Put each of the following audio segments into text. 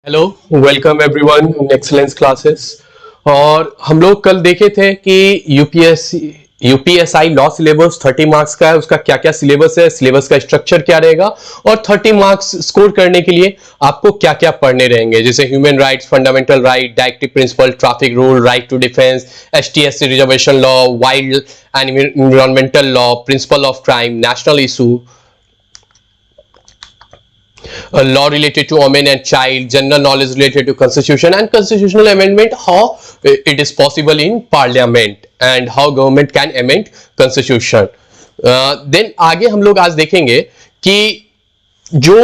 Hello, welcome everyone in excellence classes. और हम लोग कल देखे थे कि यूपीएसआई लॉ सिलेबस 30 मार्क्स का है, उसका क्या क्या सिलेबस है, सिलेबस का स्ट्रक्चर क्या रहेगा और 30 मार्क्स स्कोर करने के लिए आपको क्या क्या पढ़ने रहेंगे, जैसे human rights, fundamental right, directive principle, traffic rule, right to defence, ST SC reservation law, wild and environmental law, principle of crime, national issue, law related to women and child, general knowledge related to constitution and constitutional amendment, how it is possible in parliament and how government can amend constitution. Then आगे हम लोग आज देखेंगे कि जो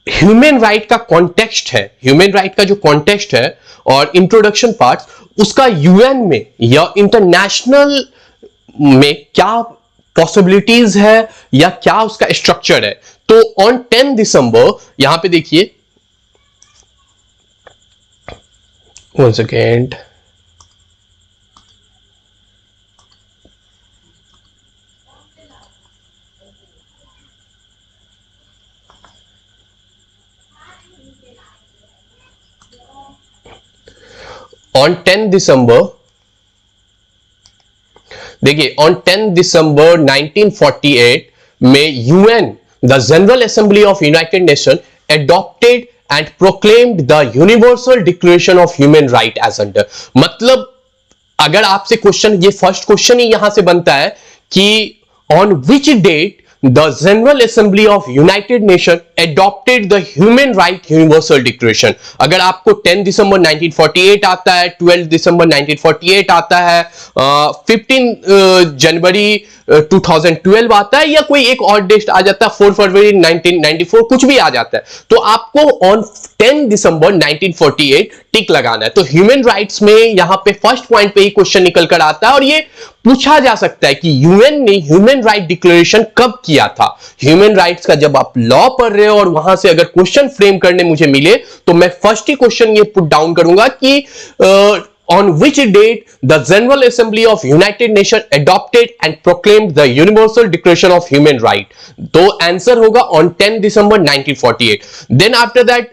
human right का context है, human right का जो कॉन्टेक्स्ट है और इंट्रोडक्शन पार्ट उसका यूएन में या इंटरनेशनल में क्या पॉसिबिलिटीज है या क्या उसका स्ट्रक्चर है। तो ऑन 10 दिसंबर यहां पे देखिए, वन सेकेंड, ऑन 10 दिसंबर देखिए, ऑन 10 दिसंबर 1948 में UN, the general assembly of united nation, adopted and proclaimed the universal declaration of human right as under. मतलब अगर आपसे क्वेश्चन, ये फर्स्ट क्वेश्चन ही यहां से बनता है कि on which date the general assembly of united nation adopted the human right universal declaration. अगर आपको 10 दिसंबर 1948 आता है, 12 दिसंबर 1948 आता है, 15 जनवरी 2012 आता है, या कोई एक और डेट आ जाता है, 4 फरवरी 1994, कुछ भी आ जाता है, तो आपको ऑन 10 दिसंबर 1948 टिक लगाना है। तो ह्यूमन राइट्स में यहां पे फर्स्ट पॉइंट पे ही क्वेश्चन निकल कर आता है और ये पूछा जा सकता है कि यूएन ने ह्यूमन राइट डिक्लेरेशन कब किया था। ह्यूमन राइट्स का जब आप लॉ पढ़ रहे हो और वहां से अगर क्वेश्चन फ्रेम करने मुझे मिले तो मैं फर्स्ट ही क्वेश्चन ये पुट डाउन करूंगा कि on which date the General Assembly of United Nations adopted and proclaimed the Universal Declaration of Human Right। तो आंसर होगा on 10 दिसंबर 1948। Then after that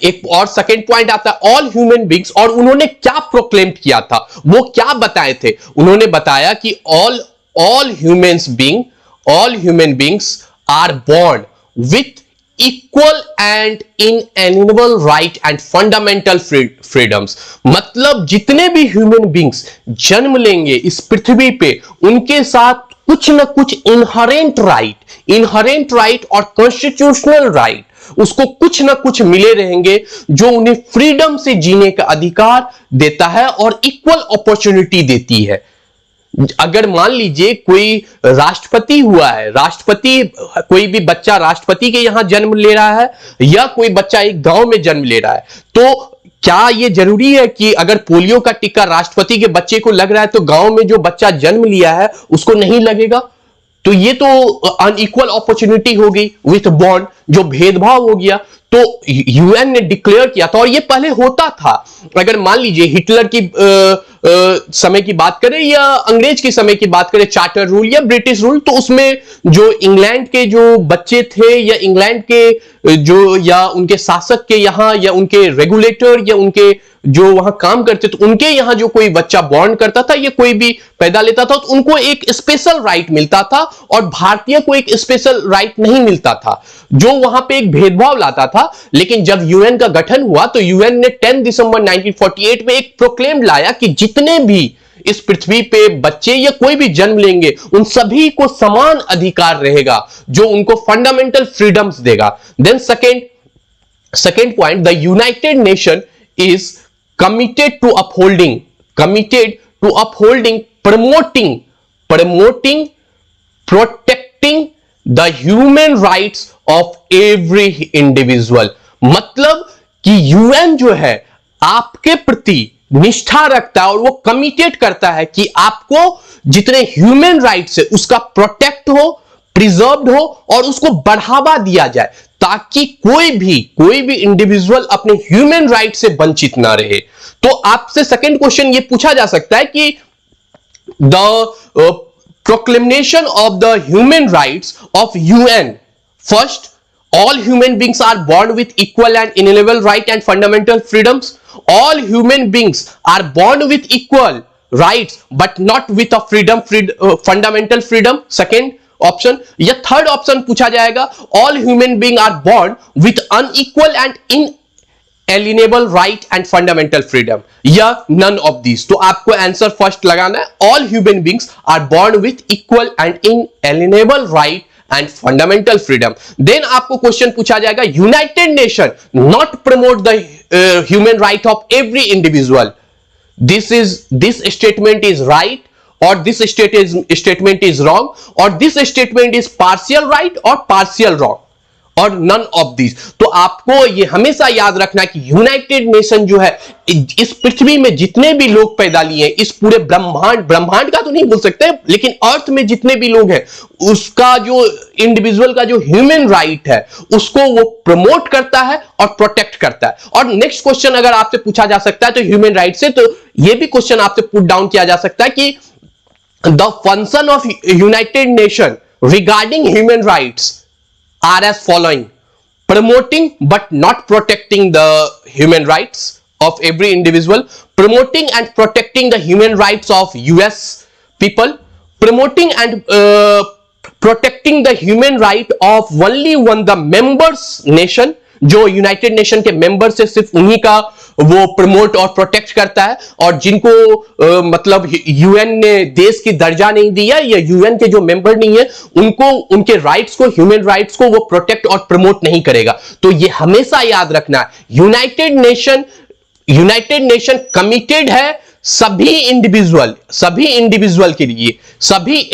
एक और सेकेंड पॉइंट आता है ऑल ह्यूमन बींग्स, और उन्होंने क्या प्रोक्लेम किया था, वो क्या बताए थे। उन्होंने बताया कि all human beings are born with equal and inalienable right and fundamental freedoms. मतलब जितने भी ह्यूमन बींग्स जन्म लेंगे इस पृथ्वी पे, उनके साथ कुछ ना कुछ इनहेरेंट राइट और कॉन्स्टिट्यूशनल राइट उसको कुछ ना कुछ मिले रहेंगे जो उन्हें फ्रीडम से जीने का अधिकार देता है और इक्वल अपॉर्चुनिटी देती है। अगर मान लीजिए कोई राष्ट्रपति हुआ है, कोई भी बच्चा राष्ट्रपति के यहां जन्म ले रहा है या कोई बच्चा एक गांव में जन्म ले रहा है, तो क्या यह जरूरी है कि अगर पोलियो का टीका राष्ट्रपति के बच्चे को लग रहा है तो गांव में जो बच्चा जन्म लिया है उसको नहीं लगेगा? तो ये तो अनइक्वल अपॉर्चुनिटी हो गई विथ बॉन्ड, जो भेदभाव हो गया। तो यूएन ने डिक्लेयर किया था और ये पहले होता था। अगर मान लीजिए हिटलर की समय की बात करें या अंग्रेज के समय की बात करें, चार्टर रूल या ब्रिटिश रूल, तो उसमें जो इंग्लैंड के जो बच्चे थे या इंग्लैंड के जो या उनके शासक के यहाँ या उनके रेगुलेटर या उनके जो वहां काम करते, तो उनके यहां जो कोई बच्चा बॉर्न करता था या कोई भी पैदा लेता था तो उनको एक स्पेशल राइट मिलता था और भारतीय को एक स्पेशल राइट नहीं मिलता था, जो वहां पे एक भेदभाव लाता था। लेकिन जब यूएन का गठन हुआ तो यूएन ने 10 दिसंबर 1948 में एक प्रोक्लेम लाया कि जितने भी इस पृथ्वी पे बच्चे या कोई भी जन्म लेंगे उन सभी को समान अधिकार रहेगा, जो उनको फंडामेंटल फ्रीडम्स देगा। Then second point, the united nation is committed to upholding, protecting the human rights of every individual। मतलब कि यूएन जो है आपके प्रति निष्ठा रखता है और वो कमिटेड करता है कि आपको जितने ह्यूमन राइट्स है उसका प्रोटेक्ट हो, प्रिजर्व्ड हो और उसको बढ़ावा दिया जाए, ताकि कोई भी इंडिविजुअल अपने ह्यूमन राइट से वंचित ना रहे। तो आपसे सेकंड क्वेश्चन ये पूछा जा सकता है कि the proclamation of the human rights of UN first All human beings are born with equal and inalienable right and fundamental freedoms. All human beings are born with equal rights but not with a fundamental freedom. Second option. या third option पूछा जाएगा, all human beings are born with unequal and inalienable right and fundamental freedom, या none of these. तो आपको answer first लगाना है, all human beings are born with equal and inalienable right and fundamental freedom. Then आपको question पूछा जाएगा, United nation not promote the human right of every individual. this statement is right or this statement is wrong, or this statement is partial right or partial wrong, और none of this. तो आपको ये हमेशा याद रखना कि United nation जो है, इस पृथ्वी में जितने भी लोग पैदा लिए हैं, इस पूरे ब्रह्मांड का तो नहीं बोल सकते, लेकिन अर्थ में जितने भी लोग हैं, उसका जो इंडिविजुअल का जो ह्यूमन राइट है उसको वो प्रमोट करता है और प्रोटेक्ट करता है. और नेक्स्ट क्वेश्चन अगर आपसे पूछा जा सकता है तो ह्यूमन राइट से, तो ये भी क्वेश्चन आपसे पुट डाउन किया जा सकता है कि the function of united nation regarding human rights are as following: promoting but not protecting the human rights of every individual, promoting and protecting the human rights of US people, promoting and protecting the human right of only one the members nation. जो United nation के members है सिर्फ उन्हीं का वो promote और protect करता है, और जिनको मतलब यूएन ने देश की दर्जा नहीं दिया या यूएन के जो मेंबर नहीं है उनको, उनके राइट्स को, ह्यूमन राइट्स को वो प्रोटेक्ट और प्रमोट नहीं करेगा. तो ये हमेशा याद रखना है, यूनाइटेड नेशन कमिटेड है सभी इंडिविजुअल के लिए,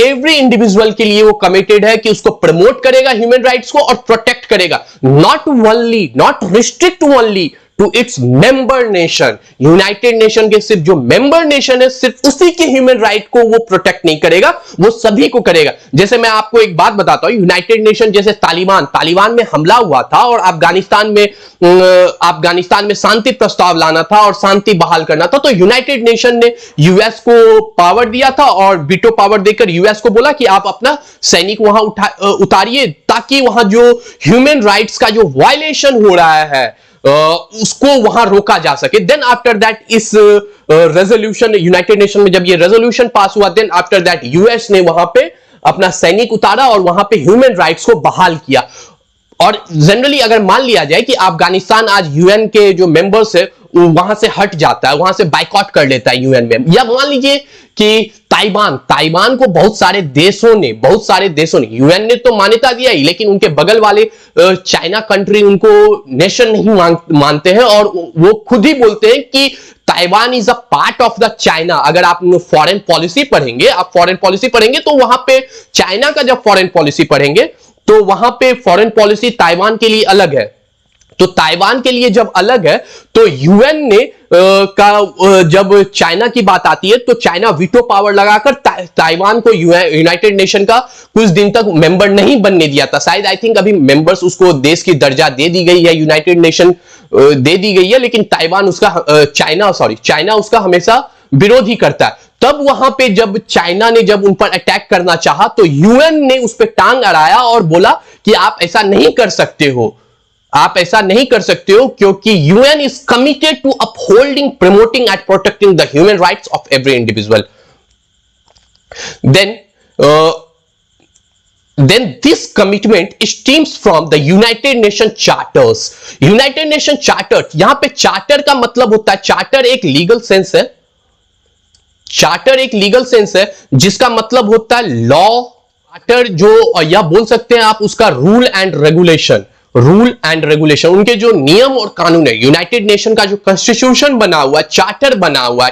एवरी इंडिविजुअल के लिए वो कमिटेड है कि उसको प्रमोट करेगा ह्यूमन राइट्स को और प्रोटेक्ट करेगा. Not restrict only to its member nation. United nation के सिर्फ जो मेंबर नेशन है सिर्फ उसी के ह्यूमन राइट को वो प्रोटेक्ट नहीं करेगा, वो सभी को करेगा. जैसे मैं आपको एक बात बताता हूं, यूनाइटेड नेशन जैसे तालिबान में हमला हुआ था और अफगानिस्तान में शांति प्रस्ताव लाना था और शांति बहाल करना था, तो यूनाइटेड नेशन ने यूएस को पावर दिया था और वीटो पावर देकर यूएस को बोला कि आप अपना सैनिक वहां उतारिए ताकि वहां जो ह्यूमन राइट्स का जो वायलेशन हो रहा है उसको वहां रोका जा सके. देन आफ्टर दैट इस रेजोल्यूशन, यूनाइटेड नेशन में जब ये रेजोल्यूशन पास हुआ, देन आफ्टर दैट यूएस ने वहां पे अपना सैनिक उतारा और वहां पे ह्यूमन राइट्स को बहाल किया. और जनरली अगर मान लिया जाए कि अफगानिस्तान आज यूएन के जो मेंबर्स है वहां से हट जाता है, वहां से बाइकआउट कर लेता है यूएन में, या मान लीजिए कि ताइवान को बहुत सारे देशों ने यूएन ने तो मान्यता दिया ही, लेकिन उनके बगल वाले चाइना कंट्री उनको नेशन नहीं मानते हैं और वो खुद ही बोलते हैं कि Taiwan is a part of the China. अगर आप फॉरेन पॉलिसी पढ़ेंगे तो वहां पे चाइना का जब फॉरेन पॉलिसी पढ़ेंगे तो वहां पे फॉरेन पॉलिसी ताइवान के लिए अलग है. तो ताइवान के लिए जब अलग है तो यूएन ने जब चाइना की बात आती है तो चाइना वीटो पावर लगाकर ताइवान को यूनाइटेड नेशन का कुछ दिन तक मेंबर नहीं बनने दिया था. शायद आई थिंक अभी मेंबर्स उसको देश की दर्जा दे दी गई है, यूनाइटेड नेशन दे दी गई है, लेकिन ताइवान उसका चाइना उसका हमेशा विरोध ही करता है. तब वहां पे जब चाइना ने जब उन पर अटैक करना चाहा तो यूएन ने उस पर टांग अड़ाया और बोला कि आप ऐसा नहीं कर सकते हो क्योंकि UN is committed to upholding, promoting and protecting the human rights of every individual. Then this commitment stems from the United Nations Charters. United Nations Charter, यहां पे चार्टर का मतलब होता है, चार्टर एक लीगल सेंस है जिसका मतलब होता है लॉ. चार्टर जो, या बोल सकते हैं आप उसका रूल एंड रेगुलेशन, उनके जो नियम और कानून है. यूनाइटेड नेशन का जो कॉन्स्टिट्यूशन बना हुआ है,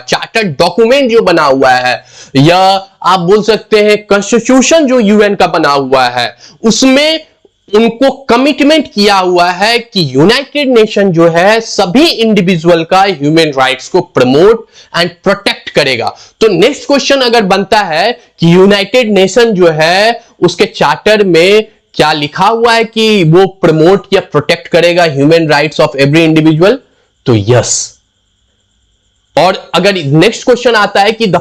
चार्टर डॉक्यूमेंट जो बना हुआ है, या आप बोल सकते हैं कॉन्स्टिट्यूशन जो यूएन का बना हुआ है, उसमें उनको कमिटमेंट किया हुआ है कि यूनाइटेड नेशन जो है सभी इंडिविजुअल का ह्यूमन राइट्स को प्रमोट एंड प्रोटेक्ट करेगा. तो नेक्स्ट क्वेश्चन अगर बनता है कि यूनाइटेड नेशन जो है उसके चार्टर में क्या लिखा हुआ है कि वो प्रमोट या प्रोटेक्ट करेगा human rights of every individual, तो यस. और अगर नेक्स्ट क्वेश्चन आता है कि the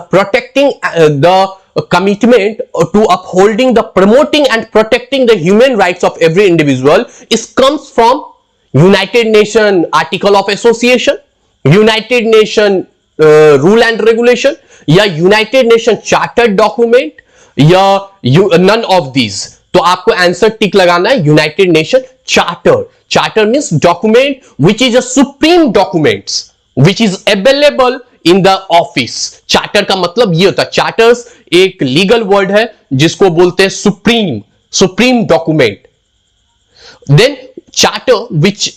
commitment to upholding the promoting and protecting the human rights of every individual is comes from United Nation Article of Association, United Nation Rule and Regulation, या United nation chartered document, या none of these. तो आपको answer tick लगाना है United nation charter. Charter means document which is a supreme documents which is available in the office. Charter का मतलब ये होता है, चार्टर्स एक लीगल वर्ड है जिसको बोलते हैं supreme document. Then charter which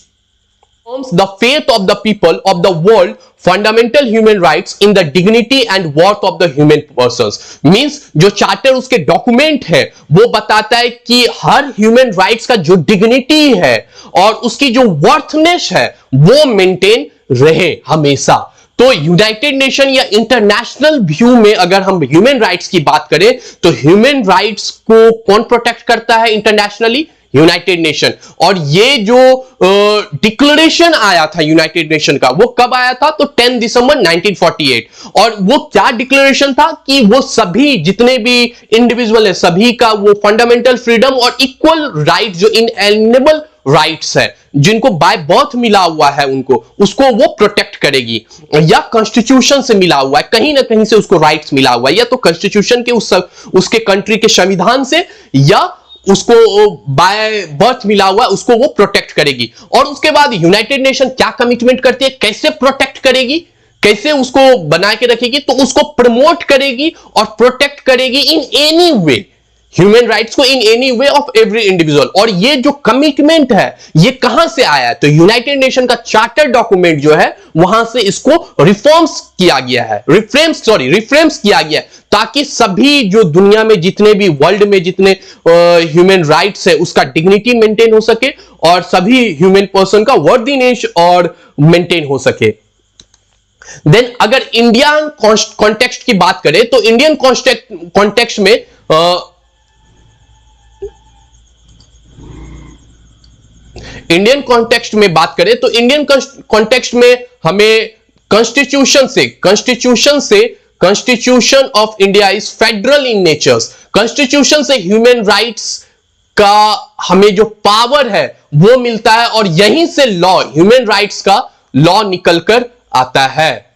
the faith of the people of the world, fundamental human rights in the dignity and worth of the human persons. Means जो चार्टर उसके डॉक्यूमेंट है वो बताता है कि हर ह्यूमन राइट्स का जो डिग्निटी है और उसकी जो वर्थनेस है वो मेंटेन रहे हमेशा. तो यूनाइटेड नेशन या इंटरनेशनल व्यू में अगर हम ह्यूमन राइट्स की बात करें तो ह्यूमन राइट्स को कौन प्रोटेक्ट करता है इंटरनेशनली? United nation. और ये जो डिक्लेरेशन आया था यूनाइटेड नेशन का वो कब आया था? तो 10 दिसंबर 1948. और वो क्या डिक्लेरेशन था कि वो सभी जितने भी इंडिविजुअल है सभी का वो फंडामेंटल फ्रीडम और इक्वल राइट जो इनएलिएनेबल राइट्स है जिनको बाय बर्थ मिला हुआ है उनको उसको वो प्रोटेक्ट करेगी, या कॉन्स्टिट्यूशन से मिला हुआ है कहीं ना कहीं से उसको राइट्स मिला हुआ है, या तो कॉन्स्टिट्यूशन के उसके कंट्री के संविधान से या उसको बाय बर्थ मिला हुआ उसको वो प्रोटेक्ट करेगी. और उसके बाद यूनाइटेड नेशन क्या कमिटमेंट करती है, कैसे प्रोटेक्ट करेगी, कैसे उसको बना के रखेगी? तो उसको प्रमोट करेगी और प्रोटेक्ट करेगी in any way human rights को, in any way of every individual. और ये जो कमिटमेंट है ये कहां से आया है? तो यूनाइटेड नेशन का चार्टर डॉक्यूमेंट जो है वहां से इसको रिफॉर्म्स किया गया है, रिफ्रेम्स किया गया है, ताकि सभी जो दुनिया में जितने भी वर्ल्ड में जितने ह्यूमन राइट्स है उसका डिग्निटी मेंटेन हो सके और सभी ह्यूमन पर्सन का वर्दीनेस और मेंटेन हो सके. देन अगर इंडियन कॉन्टेक्स्ट की बात करें तो इंडियन कॉन्टेक्स्ट में इंडियन कॉन्टेक्स्ट में बात करें तो इंडियन कॉन्टेक्स्ट में हमें constitution of India is federal in nature's. Constitution से ह्यूमन राइट्स का हमें जो पावर है वो मिलता है और यहीं से लॉ, ह्यूमन राइट्स का लॉ निकलकर आता है.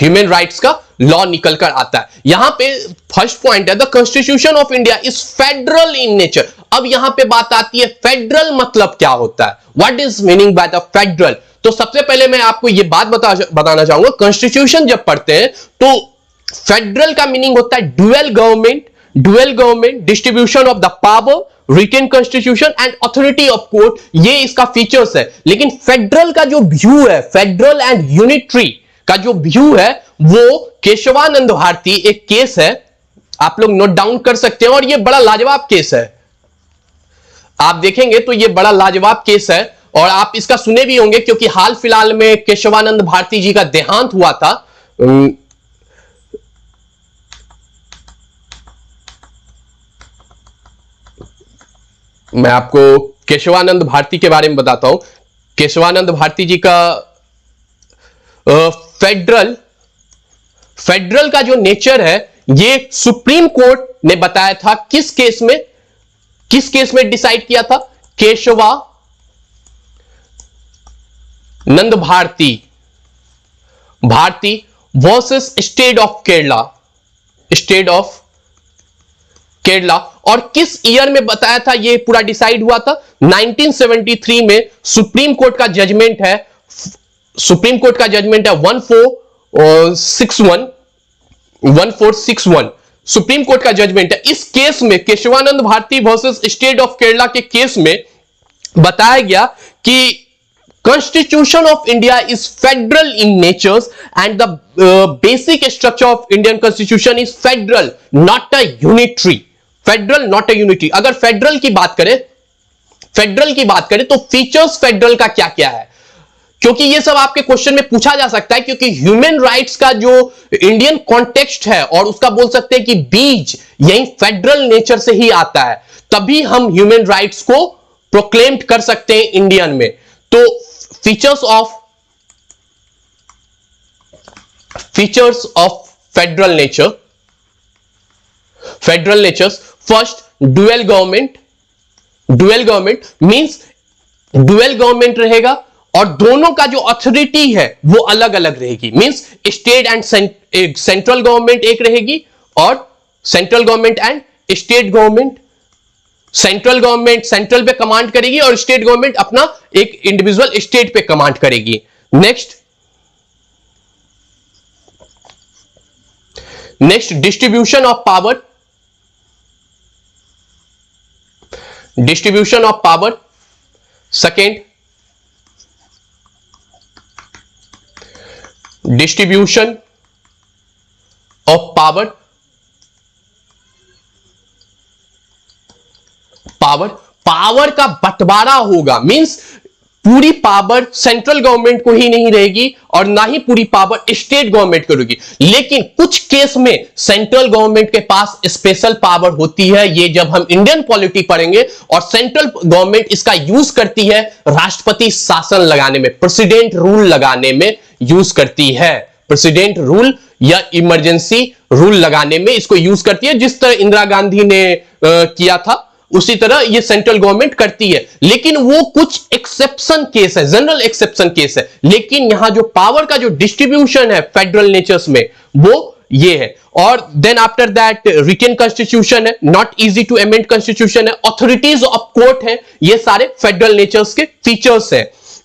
ह्यूमन राइट्स का लॉ निकलकर आता है. यहां पे फर्स्ट पॉइंट है the constitution of India is federal in nature. अब यहां पे बात आती है फेडरल मतलब क्या होता है, what is meaning by the federal. तो सबसे पहले मैं आपको यह बात बताना चाहूंगा, कॉन्स्टिट्यूशन जब पढ़ते हैं तो फेडरल का मीनिंग होता है dual government, distribution of the power, written constitution and authority of court. ये इसका फीचर्स है. लेकिन फेडरल का जो व्यू है, फेडरल एंड यूनिटरी का जो व्यू है वो केशवानंद भारती, एक केस है आप लोग नोट डाउन कर सकते हैं और ये बड़ा लाजवाब केस है. आप देखेंगे तो ये बड़ा लाजवाब केस है और आप इसका सुने भी होंगे क्योंकि हाल फिलहाल में केशवानंद भारती जी का देहांत हुआ था. मैं आपको केशवानंद भारती के बारे में बताता हूं. केशवानंद भारती जी का फेडरल का जो नेचर है ये सुप्रीम कोर्ट ने बताया था. किस केस में डिसाइड किया था? Keshavananda Bharati versus state of Kerala. और किस ईयर में बताया था ये पूरा डिसाइड हुआ था? 1973 में. सुप्रीम कोर्ट का जजमेंट है 1461. सुप्रीम कोर्ट का जजमेंट है. इस केस में Keshavananda Bharati versus state of Kerala के केस में बताया गया कि Constitution of India is federal in nature and the basic structure of Indian Constitution is federal, not a unitary. अगर फेडरल की बात करें तो फीचर्स फेडरल का क्या क्या है, क्योंकि ये सब आपके क्वेश्चन में पूछा जा सकता है. क्योंकि ह्यूमन राइट्स का जो इंडियन कॉन्टेक्स्ट है और उसका बोल सकते हैं कि बीज यही फेडरल नेचर से ही आता है, तभी हम ह्यूमन राइट्स को प्रोक्लेम कर सकते हैं इंडियन में. तो features of features of federal nature. Federal natures. First, dual government. Dual government means dual government रहेगा और दोनों का जो अथॉरिटी है वो अलग अलग रहेगी. Means state and central government एक रहेगी और central government and state government. Central government central पे कमांड करेगी और स्टेट गवर्नमेंट अपना एक इंडिविजुअल स्टेट पे कमांड करेगी. Next distribution of power. Distribution of power. Second, distribution of power. Power का बंटवारा होगा. मींस पूरी पावर सेंट्रल गवर्नमेंट को ही नहीं रहेगी और ना ही पूरी पावर स्टेट गवर्नमेंट को रहेगी. लेकिन कुछ केस में सेंट्रल गवर्नमेंट के पास स्पेशल पावर होती है. ये जब हम इंडियन पॉलिटी पढ़ेंगे. और सेंट्रल गवर्नमेंट इसका यूज करती है राष्ट्रपति शासन लगाने में, प्रेसिडेंट रूल लगाने में यूज करती है. प्रेसिडेंट रूल या इमरजेंसी रूल लगाने में इसको यूज करती है. जिस तरह इंदिरा गांधी ने किया था उसी तरह ये सेंट्रल गवर्नमेंट करती है. लेकिन वो कुछ एक्सेप्शन केस है, जनरल एक्सेप्शन केस है. लेकिन यहां जो पावर का जो डिस्ट्रीब्यूशन है फेडरल नेचर्स में वो ये है. और then after that written constitution है, not easy to amend constitution है, अथॉरिटीज ऑफ कोर्ट है. ये सारे फेडरल नेचर्स के फीचर्स हैं.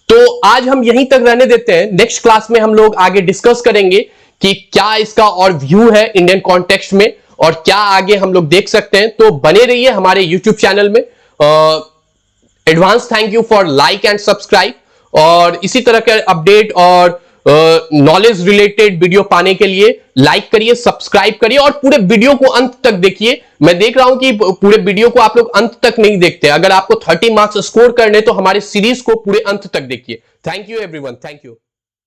तो आज हम यहीं तक रहने देते हैं. नेक्स्ट क्लास में हम लोग आगे डिस्कस करेंगे कि क्या इसका और व्यू है इंडियन कॉन्टेक्स्ट में और क्या आगे हम लोग देख सकते हैं. तो बने रहिए हमारे यूट्यूब चैनल में. Advance thank you for like and subscribe. और इसी तरह के अपडेट और नॉलेज रिलेटेड वीडियो पाने के लिए लाइक करिए, सब्सक्राइब करिए और पूरे वीडियो को अंत तक देखिए. मैं देख रहा हूं कि पूरे वीडियो को आप लोग अंत तक नहीं देखते. अगर आपको 30 मार्क्स स्कोर करने तो हमारे सीरीज को पूरे अंत तक देखिए. Thank you everyone. Thank you.